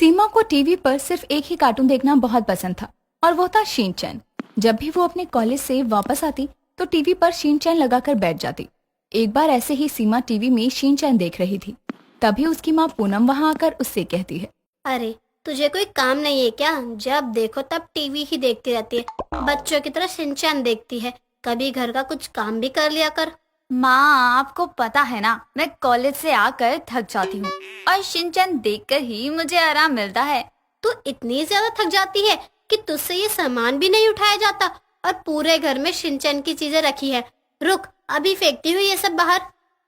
सीमा को टीवी पर सिर्फ एक ही कार्टून देखना बहुत पसंद था और वो था शिनचैन। जब भी वो अपने कॉलेज से वापस आती तो टीवी पर शिनचैन लगाकर बैठ जाती। एक बार ऐसे ही सीमा टीवी में शिनचैन देख रही थी। तभी उसकी माँ पूनम वहाँ आकर उससे कहती है, अरे तुझे कोई काम नहीं है क्या? जब देखो तब टीवी ही देखती रहती है, बच्चों की तरह शिनचैन देखती है। कभी घर का कुछ काम भी कर लिया कर। माँ आपको पता है ना, मैं कॉलेज से आकर थक जाती हूँ और शिनचैन देखकर ही मुझे आराम मिलता है। तू इतनी ज्यादा थक जाती है कि तुझसे ये सामान भी नहीं उठाया जाता और पूरे घर में शिनचैन की चीजें रखी है। रुक, अभी फेंकती हूँ ये सब बाहर।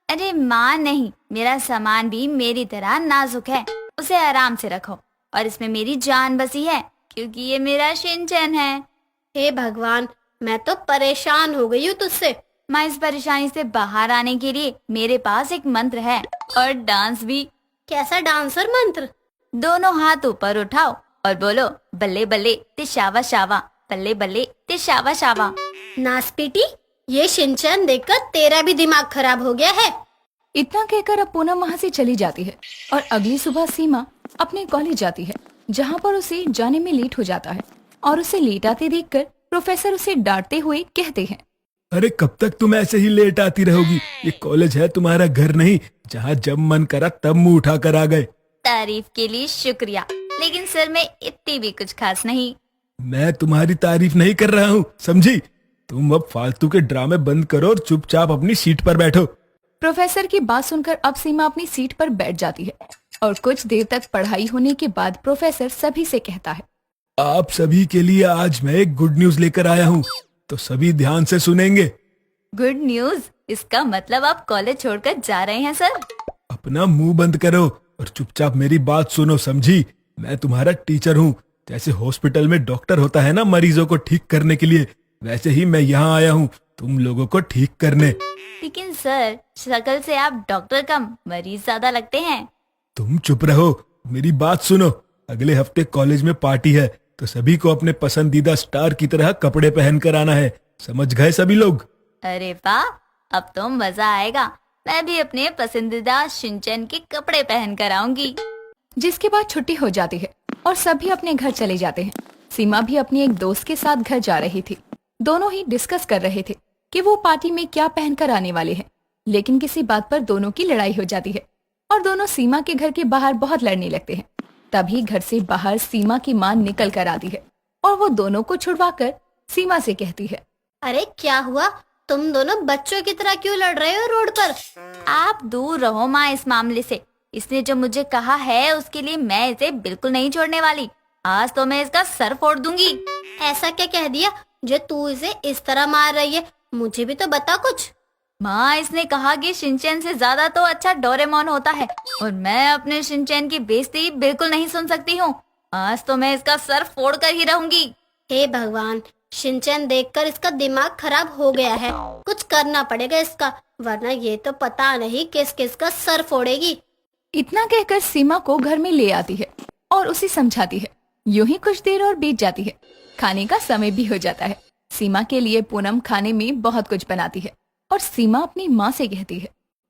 अरे माँ नहीं, मेरा सामान भी मेरी तरह नाजुक है, उसे आराम से रखो। और इसमें मेरी जान बसी है क्योंकि ये मेरा शिनचैन है। हे भगवान, मैं तो परेशान हो गई हूँ तुझसे। माँ इस परेशानी से बाहर आने के लिए मेरे पास एक मंत्र है और डांस भी। कैसा डांस और मंत्र? दोनों हाथ ऊपर उठाओ और बोलो, बल्ले बल्ले ते शावा शावा, बल्ले बल्ले ते शावा शावा। नासपीटी, ये शिनचैन देखकर तेरा भी दिमाग खराब हो गया है। इतना कहकर अब पूनम वहाँ से चली जाती है और अगली सुबह सीमा अपने कॉलेज जाती है, जहाँ पर उसे जाने में लेट हो जाता है। और उसे लेट आते देखकर प्रोफेसर उसे डांटते हुए कहते हैं, अरे कब तक तुम ऐसे ही लेट आती रहोगी? ये कॉलेज है, तुम्हारा घर नहीं, जहाँ जब मन करा तब मुंह उठा कर आ गए। तारीफ के लिए शुक्रिया, लेकिन सर में इतनी भी कुछ खास नहीं। मैं तुम्हारी तारीफ नहीं कर रहा हूँ, समझी? तुम अब फालतू के ड्रामे बंद करो और चुपचाप अपनी सीट पर बैठो। प्रोफेसर की बात सुनकर अब सीमा अपनी सीट पर बैठ जाती है और कुछ देर तक पढ़ाई होने के बाद प्रोफेसर सभी से कहता है, आप सभी के लिए आज मैं एक गुड न्यूज लेकर आया हूँ, तो सभी ध्यान से सुनेंगे। Good news? इसका मतलब आप कॉलेज छोड़कर जा रहे हैं सर? अपना मुंह बंद करो और चुपचाप मेरी बात सुनो, समझी? मैं तुम्हारा टीचर हूँ। जैसे हॉस्पिटल में डॉक्टर होता है ना मरीजों को ठीक करने के लिए, वैसे ही मैं यहाँ आया हूँ तुम लोगों को ठीक करने। लेकिन सर, शक्ल से आप डॉक्टर कम मरीज ज्यादा लगते हैं। तुम चुप रहो, मेरी बात सुनो। अगले हफ्ते कॉलेज में पार्टी है, तो सभी को अपने पसंदीदा स्टार की तरह कपड़े पहन कर आना है। समझ गए सभी लोग? अरे वाह, अब तो मजा आएगा। मैं भी अपने पसंदीदा शिनचैन के कपड़े पहन कर आऊंगी। जिसके बाद छुट्टी हो जाती है और सभी अपने घर चले जाते हैं। सीमा भी अपनी एक दोस्त के साथ घर जा रही थी। दोनों ही डिस्कस कर रहे थे कि वो पार्टी में क्या पहनकर आने वाले हैं। लेकिन किसी बात पर दोनों की लड़ाई हो जाती है और दोनों सीमा के घर के बाहर बहुत लड़ने लगते हैं। तभी घर से बाहर सीमा की माँ निकल कर आती है और वो दोनों को छुड़वाकर सीमा से कहती है, अरे क्या हुआ? तुम दोनों बच्चों की तरह क्यों लड़ रहे हो रोड पर? आप दूर रहो माँ इस मामले से। इसने जो मुझे कहा है उसके लिए मैं इसे बिल्कुल नहीं छोड़ने वाली। आज तो मैं इसका सर फोड़ दूंगी। ऐसा क्या कह दिया जो तू इसे इस तरह मार रही है? मुझे भी तो बता कुछ। माँ, इसने कहा कि शिनचैन से ज्यादा तो अच्छा डोरेमोन होता है और मैं अपने शिनचैन की बेइज्जती बिल्कुल नहीं सुन सकती हूँ। आज तो मैं इसका सर फोड़ कर ही रहूंगी। हे भगवान, शिनचैन देखकर इसका दिमाग खराब हो गया है। कुछ करना पड़ेगा इसका, वरना ये तो पता नहीं किस किस का सर फोड़ेगी। इतना कहकर सीमा को घर में ले आती है और उसे समझाती है। यूं ही कुछ देर और बीत जाती है। खाने का समय भी हो जाता है। सीमा के लिए पूनम खाने में बहुत कुछ बनाती है और सीमा अपनी माँ से कहती है,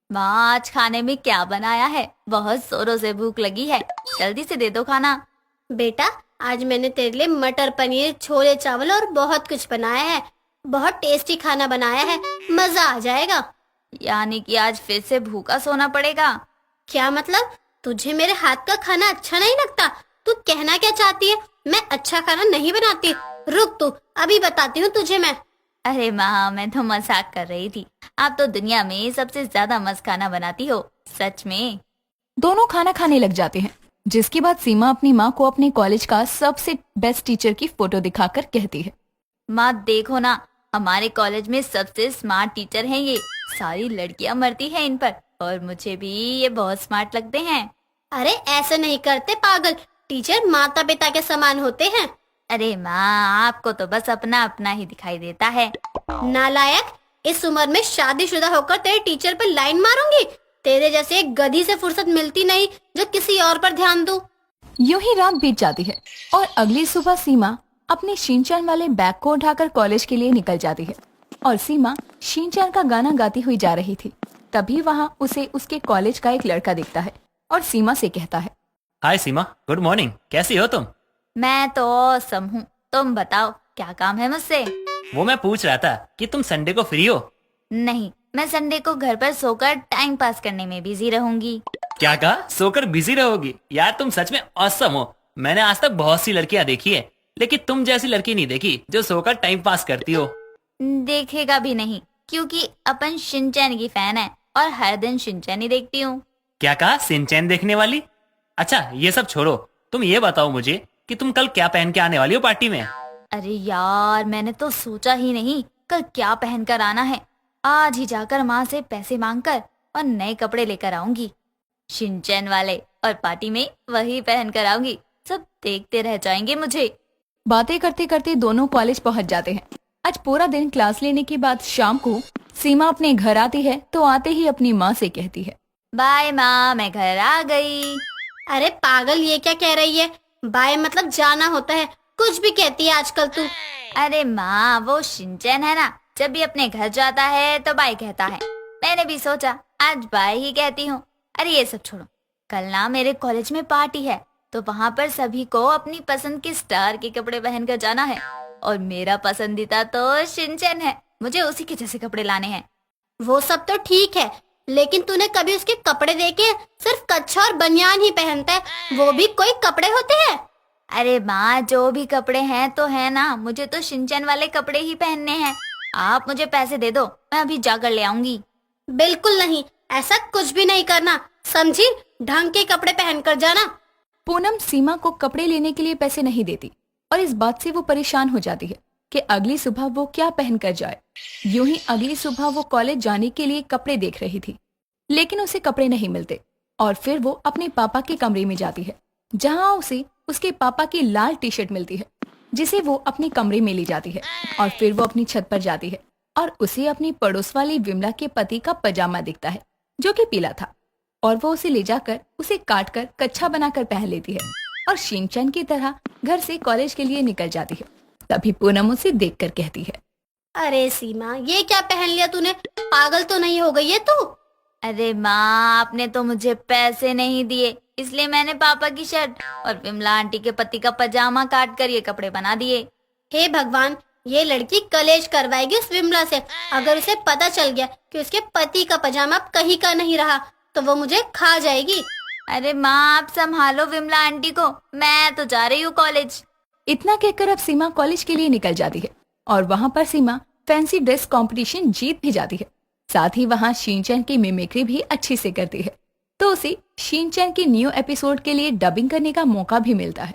माँ आज खाने में क्या बनाया है? बहुत जोरों से भूख लगी है, जल्दी से दे दो खाना। बेटा, आज मैंने तेरे लिए मटर पनीर, छोले चावल और बहुत कुछ बनाया है। बहुत टेस्टी खाना बनाया है, मजा आ जाएगा। यानी कि आज फिर से भूखा सोना पड़ेगा? क्या मतलब? तुझे मेरे हाथ का खाना अच्छा नहीं लगता? तू कहना क्या चाहती है? मैं अच्छा खाना नहीं बनाती? रुक तू, अभी बताती हूँ तुझे मैं। अरे माँ, मैं तो मजाक कर रही थी। आप तो दुनिया में सबसे ज्यादा मस्त खाना बनाती हो, सच में। दोनों खाना खाने लग जाते हैं, जिसके बाद सीमा अपनी माँ को अपने कॉलेज का सबसे बेस्ट टीचर की फोटो दिखाकर कहती है, माँ देखो ना, हमारे कॉलेज में सबसे स्मार्ट टीचर हैं ये। सारी लड़कियाँ मरती हैं इन पर और मुझे भी ये बहुत स्मार्ट लगते हैं। अरे ऐसे नहीं करते पागल, टीचर माता पिता के समान होते हैं। अरे माँ, आपको तो बस अपना अपना ही दिखाई देता है। नालायक, इस उम्र में शादीशुदा होकर तेरे टीचर पर लाइन मारूंगी। तेरे जैसे एक गधी से फुर्सत मिलती नहीं जो किसी और पर ध्यान दूं। यूं ही रात बीत जाती है और अगली सुबह सीमा अपने शिनचैन वाले बैग को उठाकर कॉलेज के लिए निकल जाती है। और सीमा शिनचैन का गाना गाती हुई जा रही थी। तभी वहाँ उसे उसके कॉलेज का एक लड़का दिखता है और सीमा से कहता है, हाय सीमा, गुड मॉर्निंग। कैसी हो तुम? मैं तो ऑसम हूँ। तुम बताओ क्या काम है मुझसे? वो मैं पूछ रहा था कि तुम संडे को फ्री हो? नहीं, मैं संडे को घर पर सोकर टाइम पास करने में बिजी रहूंगी। क्या कहा? सोकर बिजी रहोगी? यार तुम सच में ऑसम हो। मैंने आज तक बहुत सी लड़कियां देखी है, लेकिन तुम जैसी लड़की नहीं देखी जो सोकर टाइम पास करती हो। देखेगा भी नहीं, क्योंकि अपन शिनचैन की फैन है और हर दिन शिनचैन ही देखती हूँ। क्या कहा? सिंचैन देखने वाली? अच्छा ये सब छोड़ो, तुम ये बताओ मुझे कि तुम कल क्या पहन के आने वाली हो पार्टी में? अरे यार, मैंने तो सोचा ही नहीं कल क्या पहन कर आना है। आज ही जाकर माँ से पैसे मांगकर और नए कपड़े लेकर आऊंगी, शिनचैन वाले, और पार्टी में वही पहन कर आऊंगी। सब देखते रह जाएंगे मुझे। बातें करते करते दोनों कॉलेज पहुंच जाते हैं। आज पूरा दिन क्लास लेने के बाद शाम को सीमा अपने घर आती है तो आते ही अपनी माँ से कहती है, बाय माँ, मैं घर आ गई। अरे पागल, ये क्या कह रही है? बाय मतलब जाना होता है, कुछ भी कहती है आजकल तू। अरे माँ, वो शिनचैन है ना, जब भी अपने घर जाता है तो बाय कहता है। मैंने भी सोचा आज बाय ही कहती हूँ। अरे ये सब छोड़ो, कल ना मेरे कॉलेज में पार्टी है, तो वहाँ पर सभी को अपनी पसंद के स्टार के कपड़े पहनकर जाना है। और मेरा पसंदीदा तो शिनचैन है, मुझे उसी के जैसे कपड़े लाने हैं। वो सब तो ठीक है, लेकिन तूने कभी उसके कपड़े देखे? सिर्फ कच्छा और बनियान ही पहनता है, वो भी कोई कपड़े होते हैं? अरे माँ, जो भी कपड़े हैं तो है ना, मुझे तो शिनचैन वाले कपड़े ही पहनने हैं। आप मुझे पैसे दे दो, मैं अभी जाकर ले आऊंगी। बिल्कुल नहीं, ऐसा कुछ भी नहीं करना, समझी? ढंग के कपड़े पहनकर जाना। पूनम सीमा को कपड़े लेने के लिए पैसे नहीं देती और इस बात से वो परेशान हो जाती है कि अगली सुबह वो क्या पहनकर जाए। यूं ही अगली सुबह वो कॉलेज जाने के लिए कपड़े देख रही थी, लेकिन उसे कपड़े नहीं मिलते। और फिर वो अपने पापा के कमरे में जाती है, जहां उसे उसके पापा की लाल टी शर्ट मिलती है, जिसे वो अपने कमरे में ले जाती है। और फिर वो अपनी छत पर जाती है और उसे अपनी पड़ोस वाली विमला के पति का पजामा दिखता है, जो कि पीला था। और वो उसे ले जाकर उसे काट कर कच्छा बनाकर पहन लेती है और शिनचैन की तरह घर से कॉलेज के लिए निकल जाती है। तभी पूनम उसे देखकर कहती है, अरे सीमा, ये क्या पहन लिया तूने? पागल तो नहीं हो गई है तू? अरे माँ, आपने तो मुझे पैसे नहीं दिए, इसलिए मैंने पापा की शर्ट और विमला आंटी के पति का पजामा काट कर ये कपड़े बना दिए। हे भगवान, ये लड़की कलेश करवाएगी उस विमला से। अगर उसे पता चल गया कि उसके पति का पजामा कहीं का नहीं रहा तो वो मुझे खा जाएगी। अरे माँ, आप संभालो विमला आंटी को, मैं तो जा रही हूँ कॉलेज। इतना कहकर अब सीमा कॉलेज के लिए निकल जाती है और वहाँ पर सीमा फैंसी ड्रेस कंपटीशन जीत भी जाती है। साथ ही वहाँ शिनचैन की मिमिक्री भी अच्छी से करती है, तो उसे शिनचैन के न्यू एपिसोड के लिए डबिंग करने का मौका भी मिलता है।